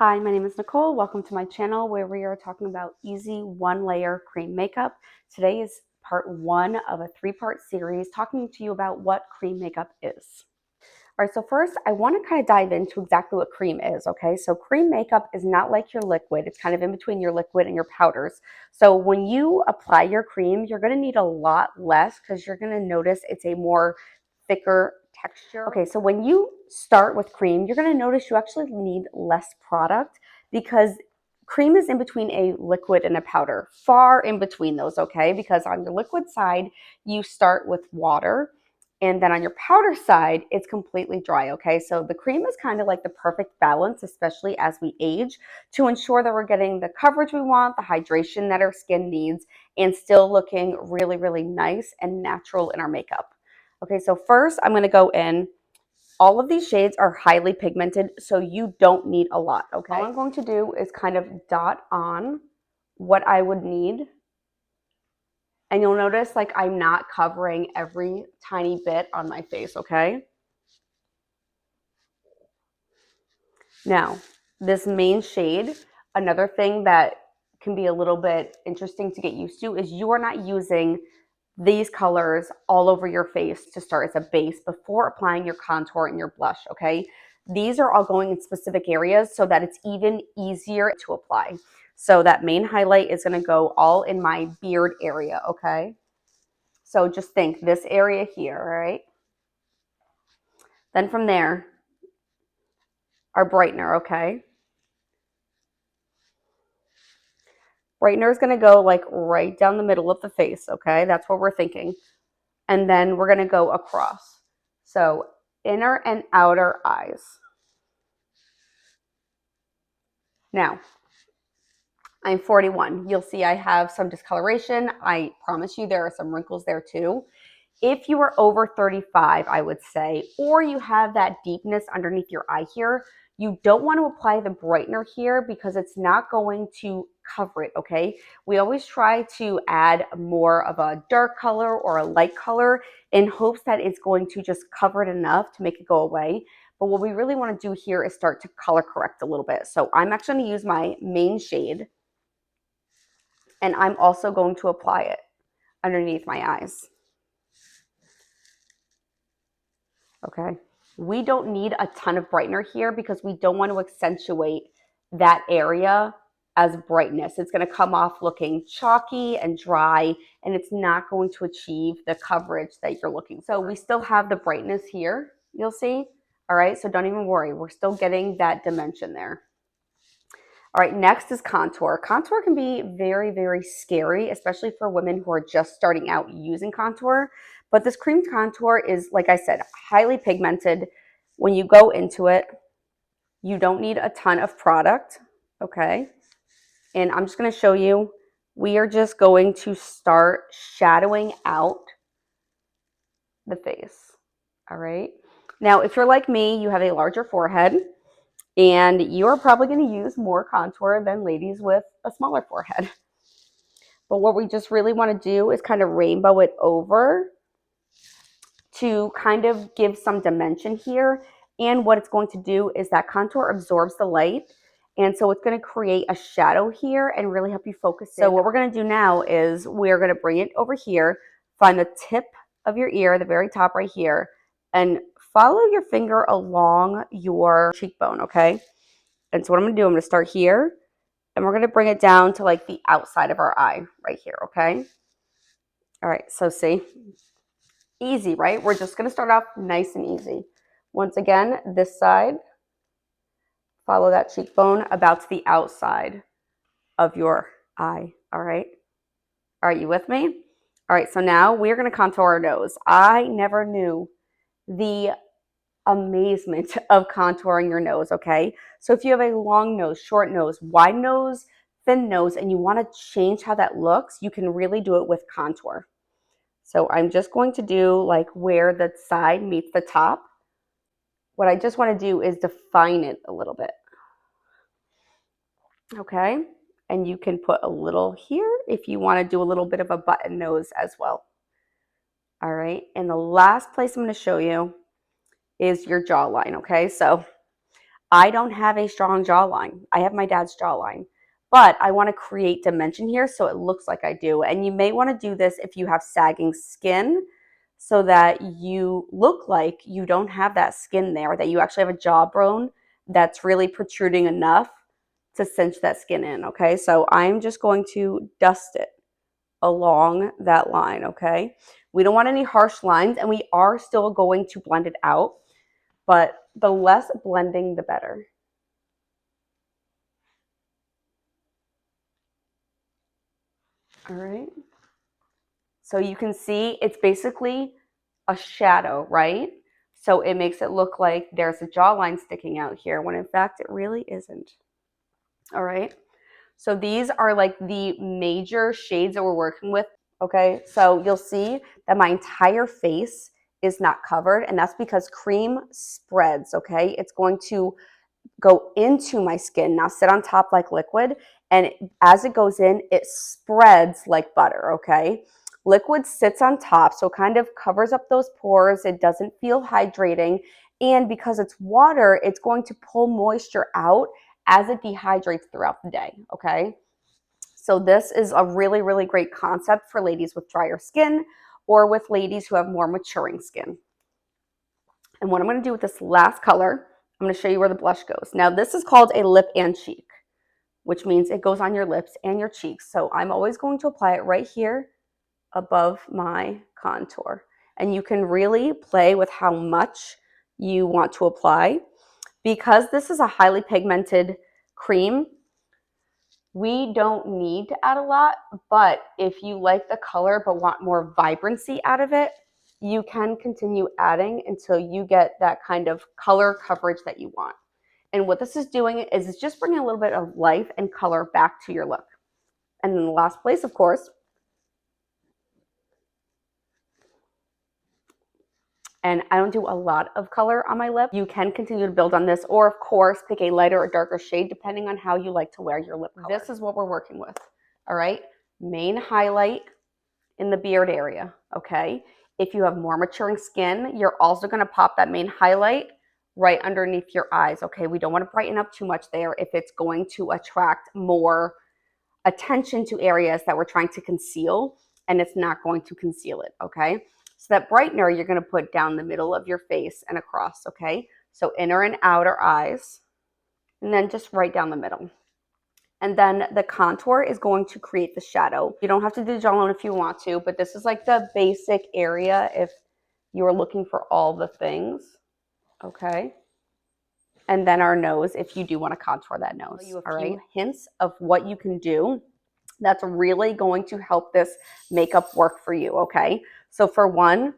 Hi, my name is Nicole. Welcome to my channel where we are talking about easy one-layer cream makeup. Today is part one of a three-part series talking to you about what cream makeup is. All right, so first I want to kind of dive into exactly what cream is, okay? So cream makeup is not like your liquid. It's kind of in between your liquid and your powders. So when you apply your cream, you're going to need a lot less because you're going to notice it's a more thicker texture. Okay, so when you start with cream, you're going to notice you actually need less product because cream is in between a liquid and a powder, far in between those, okay? Because on your liquid side, you start with water. And then on your powder side, it's completely dry, okay? So the cream is kind of like the perfect balance, especially as we age, to ensure that we're getting the coverage we want, the hydration that our skin needs, and still looking really, really nice and natural in our makeup. Okay, so first I'm gonna go in. All of these shades are highly pigmented, so you don't need a lot, okay? All I'm going to do is kind of dot on what I would need. And you'll notice like I'm not covering every tiny bit on my face, okay? Now, this main shade, another thing that can be a little bit interesting to get used to is you are not using these colors all over your face to start as a base before applying your contour and your blush, okay? These are all going in specific areas so that it's even easier to apply. So that main highlight is gonna go all in my beard area, okay? So just think this area here, all right? Then from there, our brightener, okay? Brightener is gonna go like right down the middle of the face, okay? That's what we're thinking. And then we're gonna go across. So inner and outer eyes. Now, I'm 41. You'll see I have some discoloration. I promise you there are some wrinkles there too. If you are over 35, I would say, or you have that deepness underneath your eye here, you don't want to apply the brightener here because it's not going to cover it, okay? We always try to add more of a dark color or a light color in hopes that it's going to just cover it enough to make it go away. But what we really want to do here is start to color correct a little bit. So I'm actually going to use my main shade, and I'm also going to apply it underneath my eyes. Okay, we don't need a ton of brightener here because we don't want to accentuate that area as brightness. It's going to come off looking chalky and dry, and it's not going to achieve the coverage that you're looking for. So we still have the brightness here, you'll see. All right, so don't even worry. We're still getting that dimension there. All right, next is contour. Contour can be very, very scary, especially for women who are just starting out using contour. But this cream contour is, like I said, highly pigmented. When you go into it, you don't need a ton of product, okay? And I'm just gonna show you, we are just going to start shadowing out the face, all right? Now, if you're like me, you have a larger forehead, and you're probably going to use more contour than ladies with a smaller forehead. But what we just really want to do is kind of rainbow it over to kind of give some dimension here. And what it's going to do is that contour absorbs the light. And so it's going to create a shadow here and really help you focus in. So what we're going to do now is we're going to bring it over here, find the tip of your ear, the very top right here, and follow your finger along your cheekbone, okay? And so what I'm going to do, I'm going to start here, and we're going to bring it down to like the outside of our eye right here, okay? All right, so see, easy, right? We're just going to start off nice and easy. Once again, this side, follow that cheekbone about to the outside of your eye, all right? Are you with me? All right, so now we're going to contour our nose. I never knew the amazement of contouring your nose, okay? So if you have a long nose, short nose, wide nose, thin nose, and you want to change how that looks, you can really do it with contour. So I'm just going to do like where the side meets the top. What I just want to do is define it a little bit. Okay? And you can put a little here if you want to do a little bit of a button nose as well. All right, and the last place I'm going to show you is your jawline, okay? So I don't have a strong jawline. I have my dad's jawline, but I want to create dimension here so it looks like I do. And you may want to do this if you have sagging skin so that you look like you don't have that skin there, that you actually have a jawbone that's really protruding enough to cinch that skin in, okay? So I'm just going to dust it along that line, okay? We don't want any harsh lines, and we are still going to blend it out, but the less blending, the better. All right. So you can see it's basically a shadow, right? So it makes it look like there's a jawline sticking out here when in fact it really isn't. All right. So these are like the major shades that we're working with. Okay. So you'll see that my entire face is not covered, and that's because cream spreads. Okay. It's going to go into my skin, now sit on top like liquid, and as it goes in, it spreads like butter, okay? Liquid sits on top, so it kind of covers up those pores. It doesn't feel hydrating, and because it's water, it's going to pull moisture out as it dehydrates throughout the day, okay? So this is a really, really great concept for ladies with drier skin or with ladies who have more maturing skin. And what I'm going to do with this last color, I'm going to show you where the blush goes. Now, this is called a lip and cheek, which means it goes on your lips and your cheeks. So I'm always going to apply it right here above my contour. And you can really play with how much you want to apply. Because this is a highly pigmented cream, we don't need to add a lot, but if you like the color but want more vibrancy out of it, you can continue adding until you get that kind of color coverage that you want. And what this is doing is it's just bringing a little bit of life and color back to your look. And in the last place, of course, and I don't do a lot of color on my lip. You can continue to build on this, or of course, pick a lighter or darker shade depending on how you like to wear your lip color. This is what we're working with, all right? Main highlight in the beard area, okay? If you have more maturing skin, you're also gonna pop that main highlight right underneath your eyes, okay? We don't wanna brighten up too much there if it's going to attract more attention to areas that we're trying to conceal, and it's not going to conceal it, okay? So that brightener you're going to put down the middle of your face and across, okay? So inner and outer eyes, and then just right down the middle. And then the contour is going to create the shadow. You don't have to do jawline if you want to, but this is like the basic area if you are looking for all the things, okay? And then our nose if you do want to contour that nose. All right, hints of what you can do that's really going to help this makeup work for you, okay? So for one,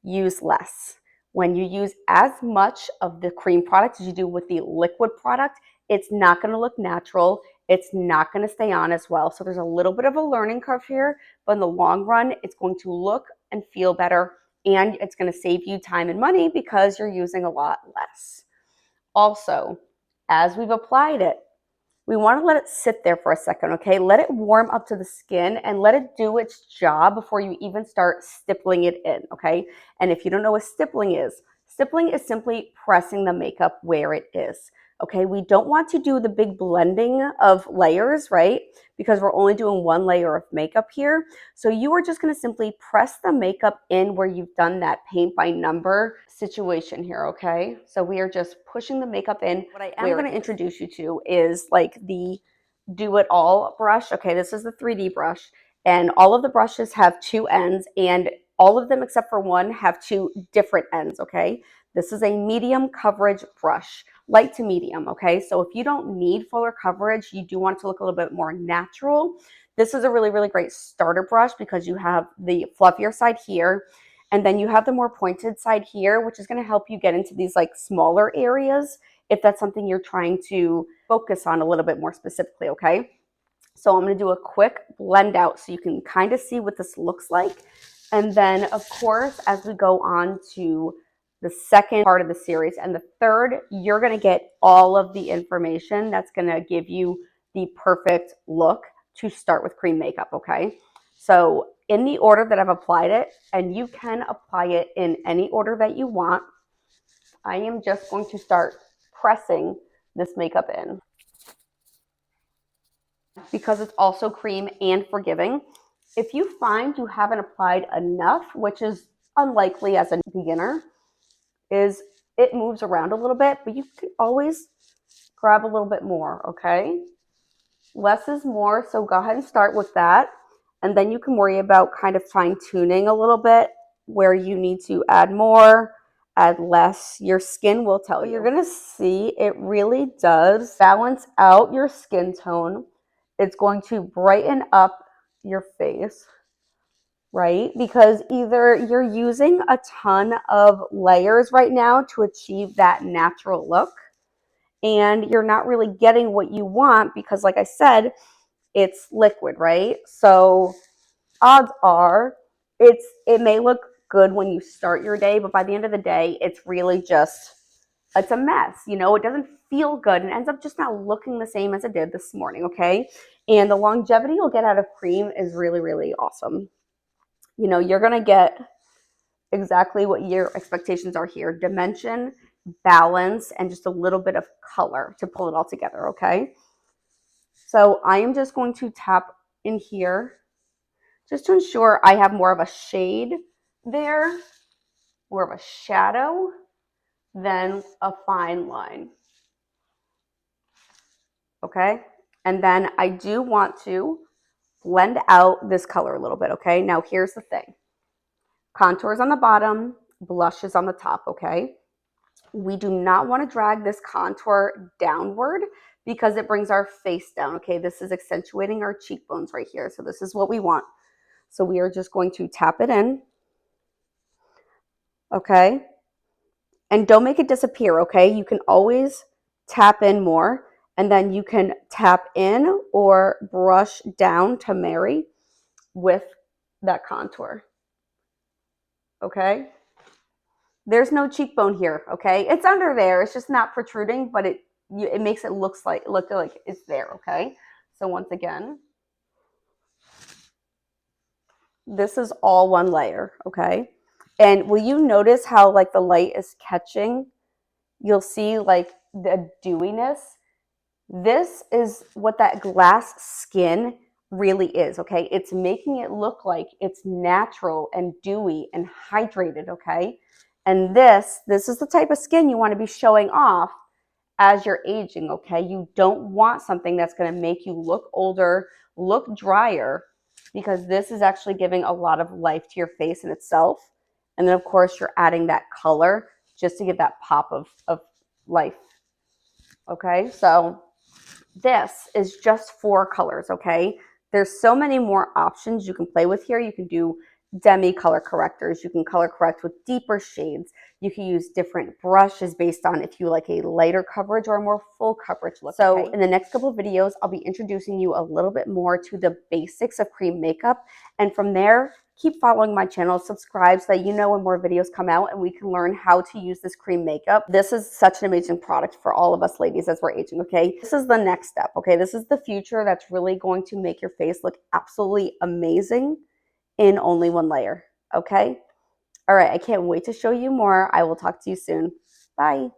use less. When you use as much of the cream product as you do with the liquid product, it's not going to look natural. It's not going to stay on as well. So there's a little bit of a learning curve here, but in the long run, it's going to look and feel better, and it's going to save you time and money because you're using a lot less. Also, as we've applied it, we want to let it sit there for a second, okay? Let it warm up to the skin and let it do its job before you even start stippling it in, okay? And if you don't know what stippling is simply pressing the makeup where it is, okay? We don't want to do the big blending of layers, right? Because we're only doing one layer of makeup here. So you are just going to simply press the makeup in where you've done that paint by number situation here, okay? So we are just pushing the makeup in. What I am going to introduce you to is like the Do It All brush. Okay, this is the 3D brush, and all of the brushes have two ends, and all of them except for one have two different ends, okay? This is a medium coverage brush, light to medium, okay? So if you don't need fuller coverage, you do want to look a little bit more natural, this is a really, really great starter brush because you have the fluffier side here, and then you have the more pointed side here, which is going to help you get into these like smaller areas if that's something you're trying to focus on a little bit more specifically, okay? So I'm going to do a quick blend out so you can kind of see what this looks like. And then, of course, as we go on to the second part of the series and the third, you're going to get all of the information that's going to give you the perfect look to start with cream makeup, okay? So in the order that I've applied it, and you can apply it in any order that you want, I am just going to start pressing this makeup in. Because it's also cream and forgiving, if you find you haven't applied enough, which is unlikely as a beginner, is it moves around a little bit, but you can always grab a little bit more, okay? Less is more, so go ahead and start with that. And then you can worry about kind of fine tuning a little bit where you need to add more, add less. Your skin will tell you. You're gonna see it really does balance out your skin tone. It's going to brighten up your face, right? Because either you're using a ton of layers right now to achieve that natural look, and you're not really getting what you want because, like I said, it's liquid, right? So odds are it may look good when you start your day, but by the end of the day, it's really just, it's a mess. You know, it doesn't feel good and ends up just not looking the same as it did this morning, okay? And the longevity you'll get out of cream is really, really awesome. You know, you're going to get exactly what your expectations are here: dimension, balance, and just a little bit of color to pull it all together, okay? So I am just going to tap in here just to ensure I have more of a shade there, more of a shadow than a fine line, okay? And then I do want to blend out this color a little bit, okay? Now here's the thing. Contours on the bottom, blushes on the top, okay? We do not want to drag this contour downward because it brings our face down, okay? This is accentuating our cheekbones right here. So this is what we want. So we are just going to tap it in, okay? And don't make it disappear, okay? You can always tap in more, and then you can tap in or brush down to marry with that contour, okay? There's no cheekbone here, okay? It's under there. It's just not protruding, but it makes it look like it's there, okay? So once again, this is all one layer, okay? And will you notice how like the light is catching? You'll see like the dewiness. This is what that glass skin really is, okay? It's making it look like it's natural and dewy and hydrated, okay? And this is the type of skin you want to be showing off as you're aging, okay? You don't want something that's going to make you look older, look drier, because this is actually giving a lot of life to your face in itself. And then, of course, you're adding that color just to give that pop of life, okay? So this is just 4 colors, okay? There's so many more options you can play with here. You can do demi color correctors. You can color correct with deeper shades. You can use different brushes based on if you like a lighter coverage or a more full coverage look. So okay, in the next couple of videos, I'll be introducing you a little bit more to the basics of cream makeup. And from there, keep following my channel, subscribe so that you know when more videos come out and we can learn how to use this cream makeup. This is such an amazing product for all of us ladies as we're aging, okay? This is the next step, okay? This is the future that's really going to make your face look absolutely amazing in only one layer, okay? All right, I can't wait to show you more. I will talk to you soon. Bye.